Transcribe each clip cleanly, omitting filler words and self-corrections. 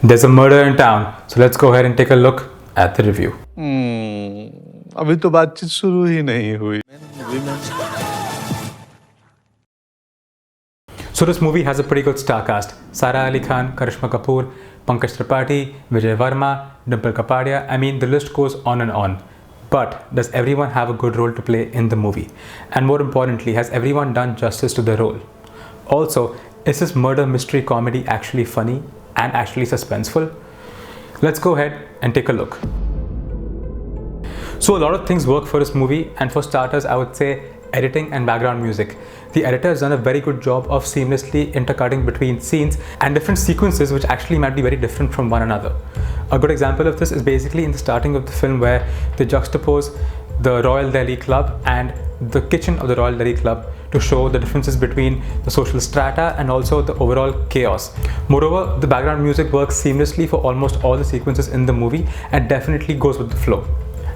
There's a murder in town, so let's go ahead and take a look at the review. अभी तो बातचीत शुरू ही नहीं हुई. So this movie has a pretty good star cast. Sara Ali Khan, Karishma Kapoor, Pankaj Tripathi, Vijay Varma, Dimple Kapadia. I mean, the list goes on and on. But does everyone have a good role to play in the movie? And more importantly, has everyone done justice to their role? Also, is this murder mystery comedy actually funny and actually suspenseful? Let's go ahead and take a look. So a lot of things work for this movie, and for starters, I would say editing and background music. The editor has done a very good job of seamlessly intercutting between scenes and different sequences which actually might be very different from one another. A good example of this is basically in the starting of the film, where they juxtapose the Royal Delhi Club and the kitchen of the Royal Delhi Club to show the differences between the social strata and also the overall chaos. Moreover, the background music works seamlessly for almost all the sequences in the movie and definitely goes with the flow.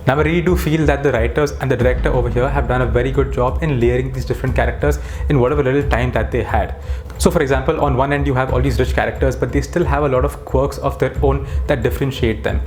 Now, I really do feel that the writers and the director over here have done a very good job in layering these different characters in whatever little time that they had. So for example, on one end you have all these rich characters, but they still have a lot of quirks of their own that differentiate them.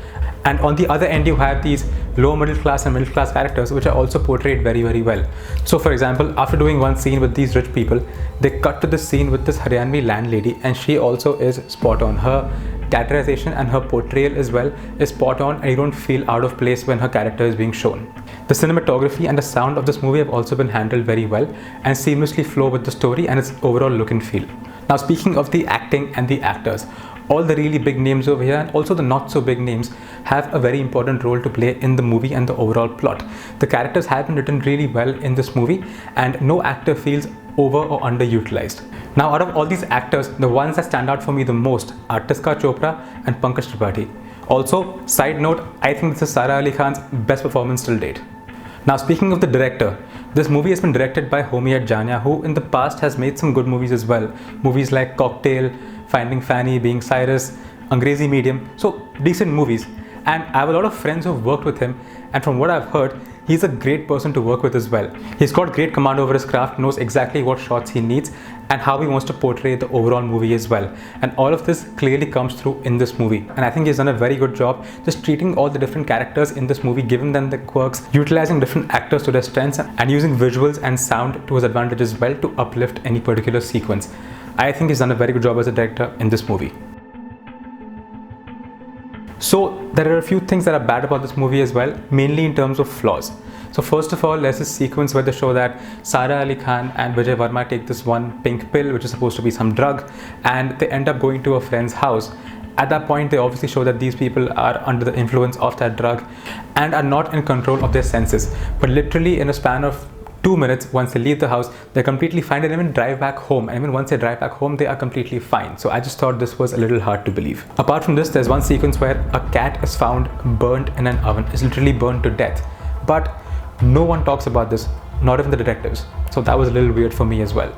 And on the other end you have these low middle class and middle class characters which are also portrayed very, very well. So for example, after doing one scene with these rich people, they cut to this scene with this Haryanvi landlady, and she also is spot on. Her characterization and her portrayal as well is spot on, and you don't feel out of place when her character is being shown. The cinematography and the sound of this movie have also been handled very well and seamlessly flow with the story and its overall look and feel. Now, speaking of the acting and the actors, all the really big names over here and also the not so big names have a very important role to play in the movie and the overall plot. The characters have been written really well in this movie, and no actor feels over or underutilized. Now, out of all these actors, the ones that stand out for me the most are Tiska Chopra and Pankaj Tripathi. Also, side note, I think this is Sara Ali Khan's best performance till date. Now, speaking of the director, this movie has been directed by Homi Jania, who in the past has made some good movies as well. Movies like Cocktail, Finding Fanny, Being Cyrus, Angrezi Medium, so decent movies. And I have a lot of friends who've worked with him, and from what I've heard, he's a great person to work with as well. He's got great command over his craft, knows exactly what shots he needs and how he wants to portray the overall movie as well. And all of this clearly comes through in this movie. And I think he's done a very good job just treating all the different characters in this movie, giving them the quirks, utilizing different actors to their strengths, and using visuals and sound to his advantage as well to uplift any particular sequence. I think he's done a very good job as a director in this movie. So there are a few things that are bad about this movie as well, mainly in terms of flaws. So first of all, there's this sequence where they show that Sara Ali Khan and Vijay Varma take this one pink pill, which is supposed to be some drug, and they end up going to a friend's house. At that point, they obviously show that these people are under the influence of that drug and are not in control of their senses. But literally in a span of 2 minutes, once they leave the house, they're completely fine and even drive back home. And even once they drive back home, they are completely fine. So I just thought this was a little hard to believe. Apart from this, there's one sequence where a cat is found burnt in an oven. It's literally burned to death. But no one talks about this, not even the detectives. So that was a little weird for me as well.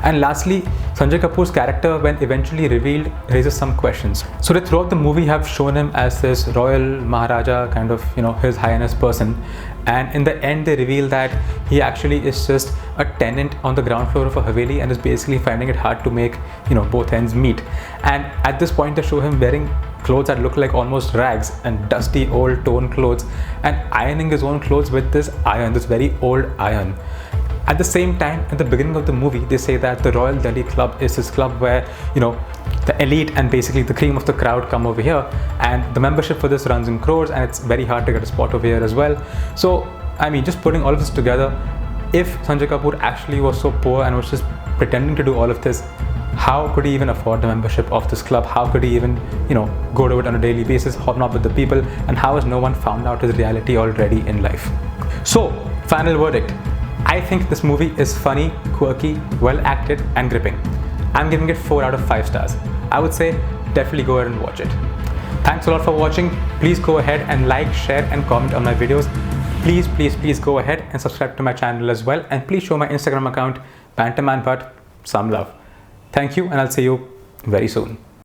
And lastly, Sanjay Kapoor's character, when eventually revealed, raises some questions. So they throughout the movie have shown him as this royal Maharaja, kind of, His Highness person. And in the end, they reveal that he actually is just a tenant on the ground floor of a Haveli and is basically finding it hard to make, both ends meet. And at this point, they show him wearing clothes that look like almost rags and dusty old torn clothes, and ironing his own clothes with this iron, this very old iron. At the same time, at the beginning of the movie, they say that the Royal Delhi Club is this club where, the elite and basically the cream of the crowd come over here, and the membership for this runs in crores, and it's very hard to get a spot over here as well. So, I mean, just putting all of this together, if Sanjay Kapoor actually was so poor and was just pretending to do all of this, how could he even afford the membership of this club? How could he even, go to it on a daily basis, hobnob with the people, and how has no one found out his reality already in life? So, final verdict. I think this movie is funny, quirky, well acted and gripping. I'm giving it 4 out of 5 stars. I would say definitely go ahead and watch it. Thanks a lot for watching. Please go ahead and like, share and comment on my videos. Please go ahead and subscribe to my channel as well, and please show my Instagram account, Bantaman Bhatt, some love. Thank you, and I'll see you very soon.